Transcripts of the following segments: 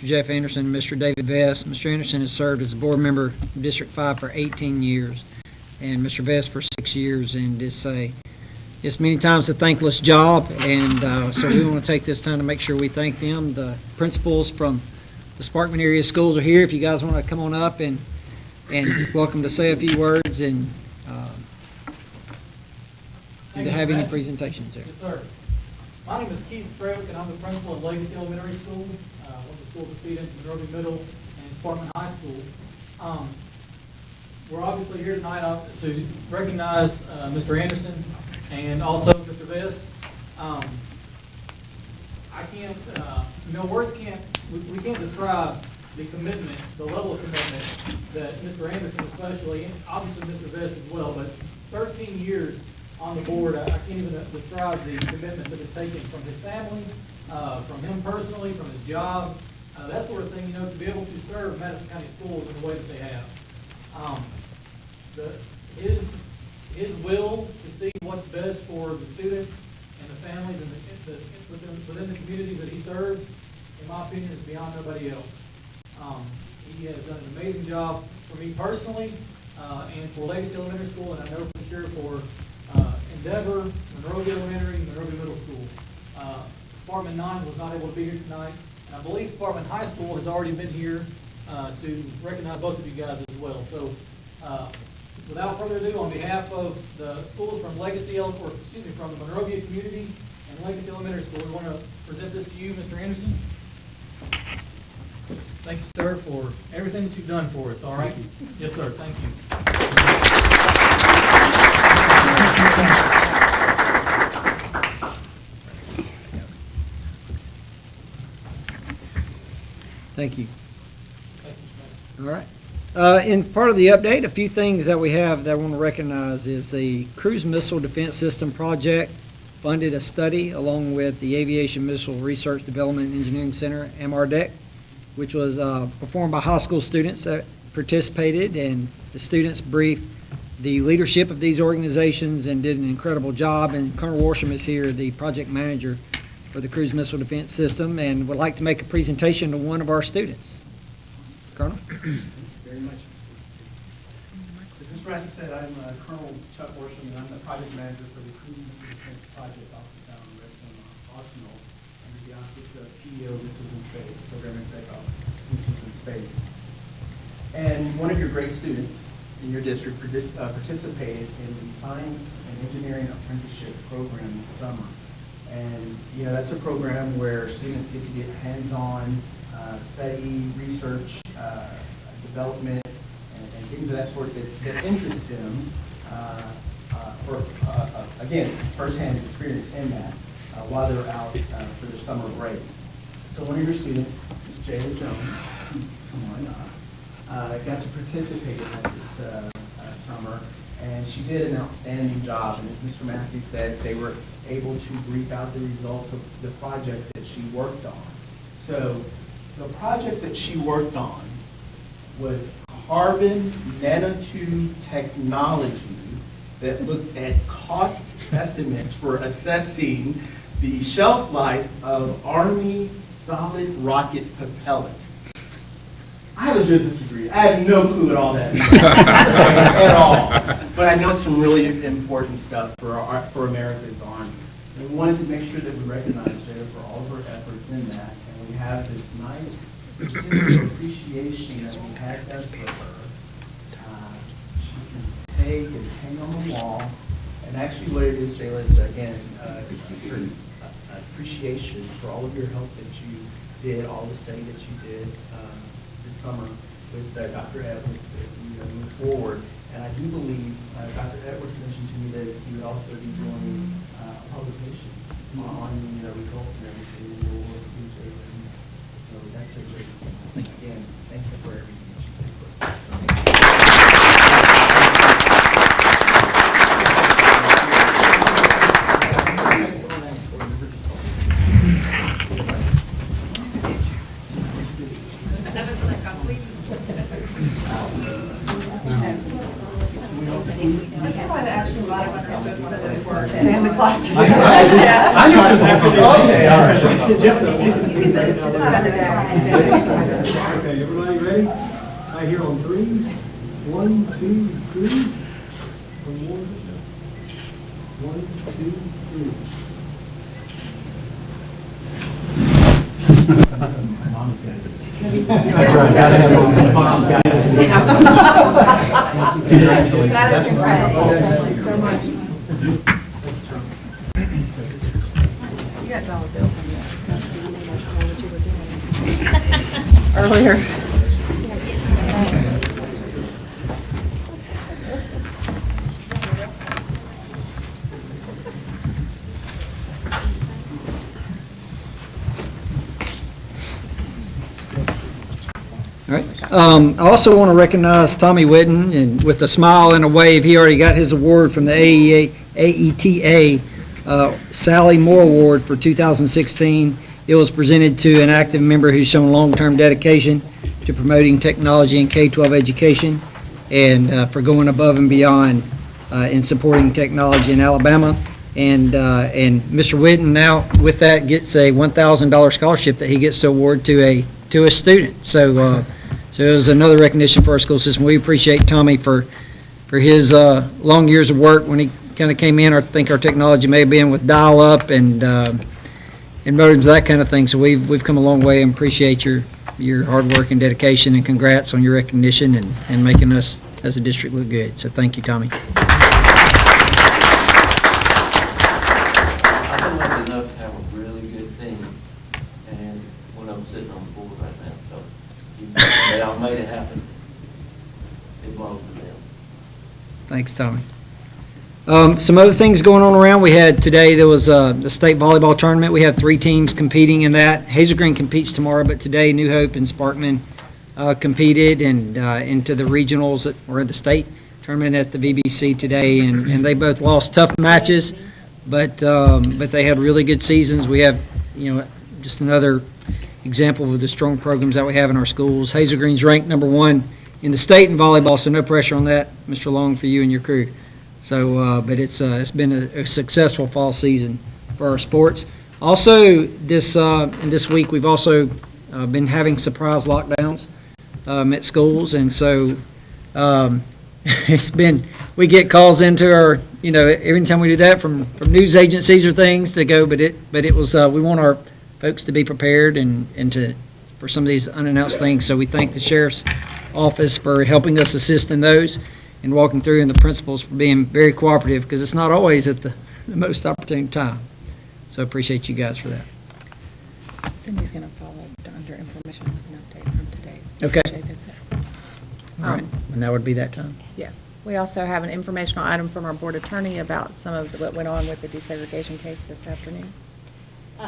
Mr. Jeff Anderson and Mr. David Vest. Mr. Anderson has served as a board member of District 5 for 18 years, and Mr. Vest for 6 years, and it's many times a thankless job, and so we want to take this time to make sure we thank them. The principals from the Sparkman area schools are here. If you guys want to come on up and welcome to say a few words and to have any presentations there. Yes, sir. My name is Keith Frederick, and I'm the principal at Legacy Elementary School, one of the schools that feed into Monrovia Middle and Sparkman High School. We're obviously here tonight to recognize Mr. Anderson and also Mr. Vest. I can't, words can't, we can't describe the commitment, the level of commitment that Mr. Anderson especially, and obviously Mr. Vest as well, but 13 years on the board, I can't even describe the commitment that is taken from his family, from him personally, from his job, that sort of thing, to be able to serve Madison County schools in the way that they have. His will to see what's best for the students and the families and within the communities that he serves, in my opinion, is beyond nobody else. He has done an amazing job for me personally, and for Legacy Elementary School, and I know for sure for Endeavor, Monrovia Elementary, and Monrovia Middle School. Sparkman 9 was not able to be here tonight, and I believe Sparkman High School has already been here to recognize both of you guys as well. So, without further ado, on behalf of the schools from from the Monrovia community and Legacy Elementary School, we want to present this to you, Mr. Anderson. Thank you, sir, for everything that you've done for us. All right? Yes, sir. Thank you. Thank you. All right. In part of the update, a few things that we have that I want to recognize is the Cruise Missile Defense System project funded a study along with the Aviation Missile Research Development and Engineering Center, MRDEC, which was performed by high school students that participated, and the students briefed the leadership of these organizations and did an incredible job. And Colonel Worsham is here, the project manager for the Cruise Missile Defense System, and would like to make a presentation to one of our students. Colonel? Very much. As Mr. Madison said, I'm Colonel Chuck Worsham, and I'm the project manager for the Cruise Missile Defense Project off the town of Redstone Arsenal, under the auspices of PEO Missiles in Space, Program Exec Office Missiles in Space. And one of your great students in your district participated in the Science and Engineering Apprenticeship Program this summer. And, that's a program where students get to get hands-on study, research, development, and things of that sort that interest them again, first-hand experience in that while they're out for their summer break. So one of your students, Ms. Jayla Jones, got to participate in that this summer, and she did an outstanding job. And as Mr. Massey said, they were able to brief out the results of the project that she worked on. So the project that she worked on was carbon nanotube technology that looked at cost estimates for assessing the shelf life of Army solid rocket propellant. I have a business degree. I have no clue what all that is at all. But I know some really important stuff for America's Army. And we wanted to make sure that we recognize Jada for all of her efforts in that. And we have this nice appreciation that we had done for her. She can take and hang on the wall. And actually what it is, Jayla, is again, her appreciation for all of your help that you did, all the study that you did this summer with Dr. Edwards as we move forward. And I do believe Dr. Edwards mentioned to me that he would also be doing a publication on the results and everything in your work with Jayla. So that's a great thing. Again, thank you for everything that you did for us. That's probably actually a lot of understood one of those words. Stand the classes. I understood that. Okay, all right. Okay, everybody ready? I hear on three. 1, 2, 3. One more. 1, 2, 3. Mom said it. That's right. Gotta have one. Mom, gotta have one. Congratulations. That is incredible. Thank you so much. You got dollar bills on that. I know what you were doing earlier. All right. I also want to recognize Tommy Whitten, and with a smile and a wave, he already got his award from the AETA Sally Moore Award for 2016. It was presented to an active member who's shown long-term dedication to promoting technology in K-12 education and for going above and beyond in supporting technology in Alabama. And Mr. Whitten now, with that, gets a $1,000 scholarship that he gets to award to a student. So it was another recognition for our school system. We appreciate Tommy for his long years of work. When he kind of came in, I think our technology may have been with dial-up and modems, that kind of thing. So we've come a long way and appreciate your hard work and dedication, and congrats on your recognition and making us as a district look good. So thank you, Tommy. I've been lucky enough to have a really good team, and one of them sitting on the board right now, so they all made it happen. It belongs to them. Thanks, Tommy. Some other things going on around. We had today, there was the state volleyball tournament. We have 3 teams competing in that. Hazel Green competes tomorrow, but today New Hope and Sparkman competed and into the regionals or the state tournament at the VBC today, and they both lost tough matches, but they had really good seasons. We have, just another example of the strong programs that we have in our schools. Hazel Green's ranked #1 in the state in volleyball, so no pressure on that, Mr. Long, for you and your crew. So, but it's been a successful fall season for our sports. Also, this week we've also been having surprise lockdowns at schools, and so we get calls into our, every time we do that from news agencies or things to go, but it was we want our folks to be prepared and for some of these unannounced things. So we thank the sheriff's office for helping us assist in those and walking through, and the principals for being very cooperative, because it's not always at the most opportune time. So I appreciate you guys for that. Cindy's going to follow up under information with an update from today's Okay. DHA visit. All right, and that would be that time. Yeah. We also have an informational item from our board attorney about some of what went on with the desegregation case this afternoon.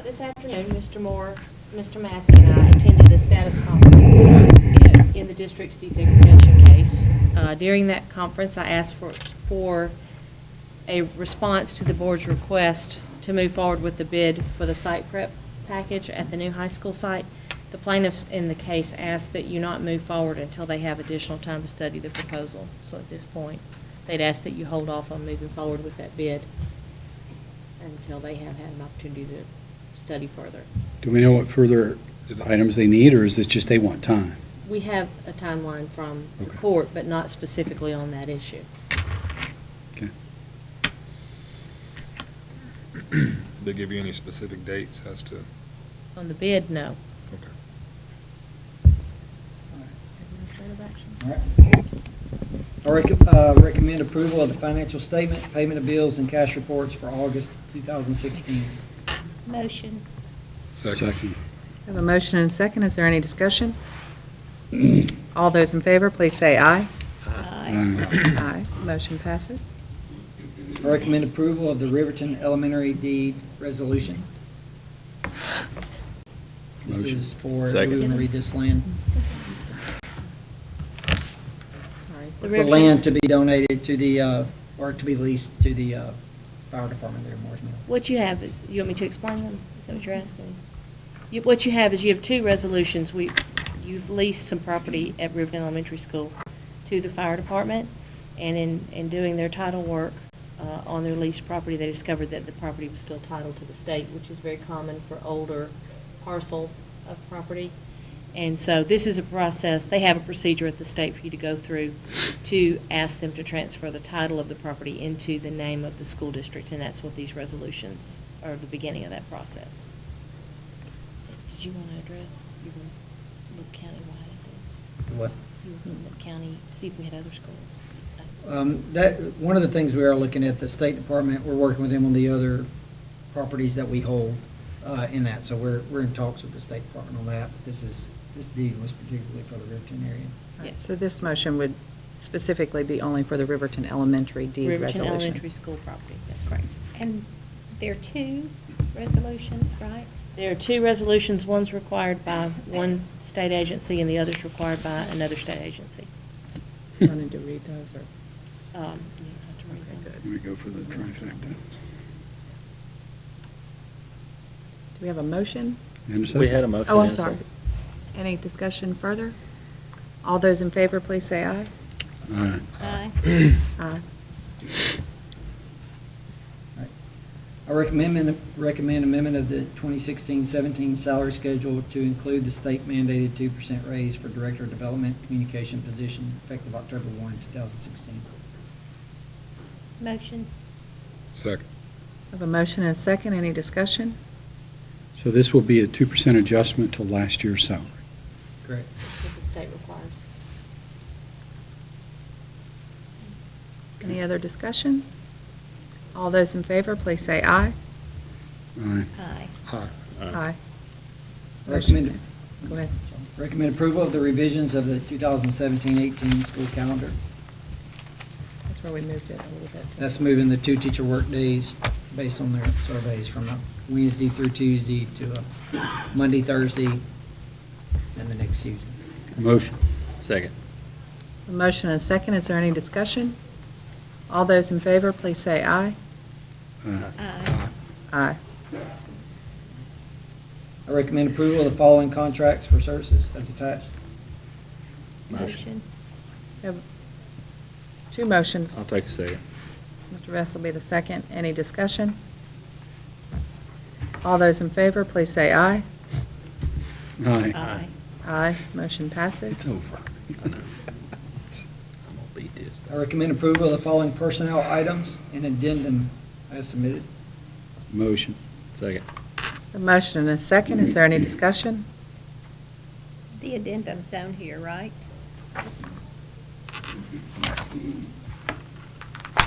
This afternoon, Mr. Moore, Mr. Massey, and I attended a status conference in the district's desegregation case. During that conference, I asked for a response to the board's request to move forward with the bid for the site prep package at the new high school site. The plaintiffs in the case asked that you not move forward until they have additional time to study the proposal. So at this point, they'd ask that you hold off on moving forward with that bid until they have had an opportunity to study further. Do we know what further items they need, or is it just they want time? We have a timeline from the Okay. court, but not specifically on that issue. Okay. Did they give you any specific dates as to? On the bid, no. Okay. Administrative action? All right. I recommend approval of the financial statement, payment of bills, and cash reports for August 2016. Motion. Second. I have a motion and a second. Is there any discussion? All those in favor, please say aye. Aye. Aye. Motion passes. I recommend approval of the Riverton Elementary deed resolution. This Motion. is for, Second. we're going to read this land. Sorry. The land to be donated to the, or to be leased to the fire department there in Mooresville. What you have is, you want me to explain them? Is that what you're asking? What you have is you have 2 resolutions. You've leased some property at Riverton Elementary School to the fire department, and in doing their title work on their leased property, they discovered that the property was still titled to the state, which is very common for older parcels of property. And so this is a process, they have a procedure at the state for you to go through to ask them to transfer the title of the property into the name of the school district, and that's what these resolutions are the beginning of that process. Did you want to address, you want to look countywide at this? What? You were going to look county, see if we had other schools. One of the things we are looking at, the State Department, we're working with them on the other properties that we hold in that. So we're in talks with the State Department on that. This deed was particularly for the Riverton area. Yes. So this motion would specifically be only for the Riverton Elementary deed resolution. Riverton Elementary School property, that's correct. And there are two resolutions, right? There are two resolutions, one's required by one state agency and the other's required by another state agency. Wanted to read those, or? You don't have to read them. We go for the trifecta. Do we have a motion? And a second? We had a motion. Oh, I'm and a sorry. second. Any discussion further? All those in favor, please say aye. Aye. Aye. Aye. I recommend amendment of the 2016-17 salary schedule to include the state mandated 2% raise for Director of Development Communication position effective October 1, 2016. Motion. Second. I have a motion and a second. Any discussion? So this will be a 2% adjustment to last year's salary. Correct. What the state requires. Any other discussion? All those in favor, please say aye. Aye. Aye. Aye. Aye. Recommend- Motion passes. Go ahead. Recommend approval of the revisions of the 2017-18 school calendar. That's where we moved it a little bit. That's moving the two teacher work days based on their surveys from a Wednesday through Tuesday to a Monday, Thursday, and the next Tuesday. Motion. Second. A motion and a second. Is there any discussion? All those in favor, please say aye. Aye. Aye. Aye. I recommend approval of the following contracts for services as attached. Motion. We have two motions. I'll take a second. Mr. Vest will be the second. Any discussion? All those in favor, please say aye. Aye. Aye. Aye. Motion passes. It's over. I'm gonna beat this. I recommend approval of the following personnel items and addendum as submitted. Motion. Second. A motion and a second. Is there any discussion? The addendum's on here, right?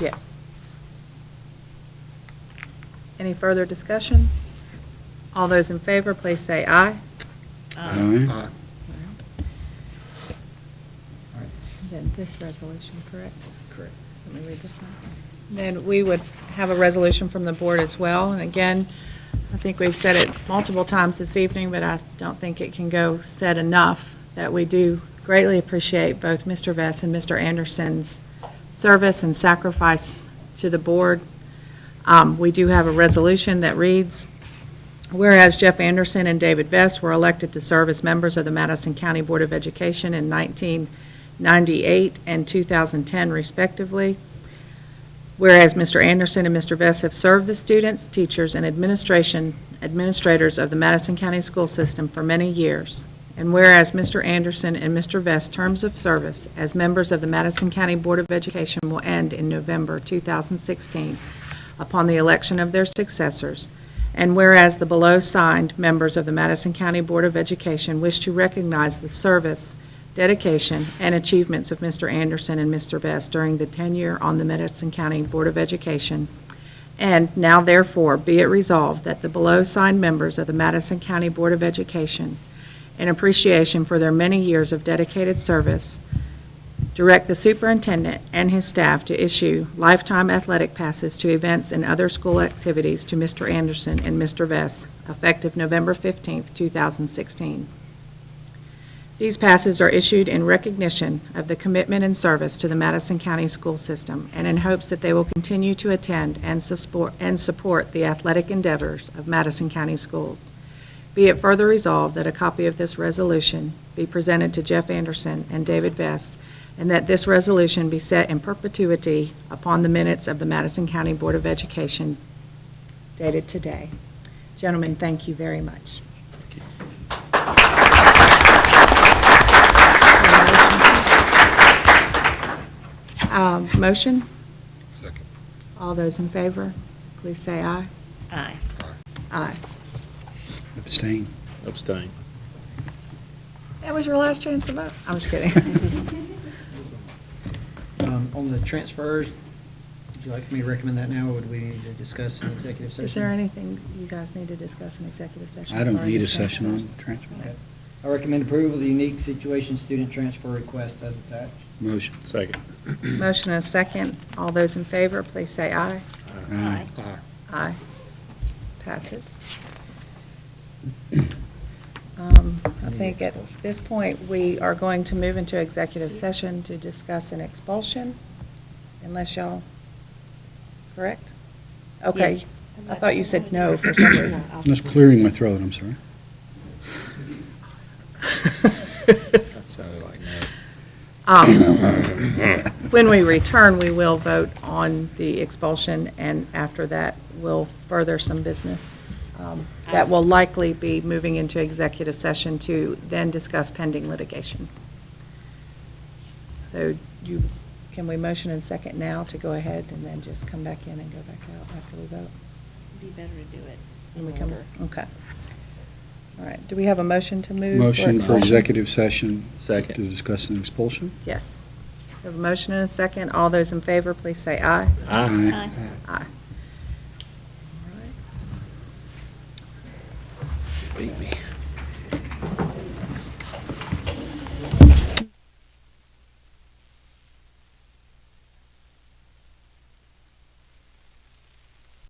Yes. Any further discussion? All those in favor, please say aye. Aye. Aye. Then this resolution, correct? Correct. Let me read this one. Then we would have a resolution from the board as well. And again, I think we've said it multiple times this evening, but I don't think it can go said enough that we do greatly appreciate both Mr. Vest and Mr. Anderson's service and sacrifice to the board. We do have a resolution that reads, whereas Jeff Anderson and David Vest were elected to serve as members of the Madison County Board of Education in 1998 and 2010 respectively, whereas Mr. Anderson and Mr. Vest have served the students, teachers, and administrators of the Madison County School System for many years, and whereas Mr. Anderson and Mr. Vest's terms of service as members of the Madison County Board of Education will end in November 2016 upon the election of their successors, and whereas the below-signed members of the Madison County Board of Education wish to recognize the service, dedication, and achievements of Mr. Anderson and Mr. Vest during the tenure on the Madison County Board of Education, and now therefore be it resolved that the below-signed members of the Madison County Board of Education, in appreciation for their many years of dedicated service, direct the superintendent and his staff to issue lifetime athletic passes to events and other school activities to Mr. Anderson and Mr. Vest, effective November 15, 2016. These passes are issued in recognition of the commitment and service to the Madison County school system and in hopes that they will continue to attend and support the athletic endeavors of Madison County schools. Be it further resolved that a copy of this resolution be presented to Jeff Anderson and David Vest, and that this resolution be set in perpetuity upon the minutes of the Madison County Board of Education dated today. Gentlemen, thank you very much. Motion? Second. All those in favor, please say aye. Aye. Aye. Abstain. Abstain. That was your last chance to vote. I'm just kidding. On the transfers, would you like me to recommend that now, or would we need to discuss in executive session? Is there anything you guys need to discuss in executive session? I don't regarding need the a session on transfers? the transfer. Okay. I recommend approval of the unique situation student transfer request as attached. Motion. Second. Motion and a second. All those in favor, please say aye. Aye. Aye. Aye. Passes. I think at this point, we are going to move into executive session to discuss an expulsion, unless y'all, correct? Okay. Yes. I thought you said no for some reason. That's clearing my throat, I'm sorry. That sounded like no. When we return, we will vote on the expulsion, and after that, we'll further some business. That will likely be moving into executive session to then discuss pending litigation. So can we motion and second now to go ahead and then just come back in and go back out after we vote? It'd be better to do it When in we come, order. okay. All right, do we have a motion to move? Motion for expulsion? executive session. Second. To discuss an expulsion. Yes. We have a motion and a second. All those in favor, please say aye. Aye. Aye. Beat me.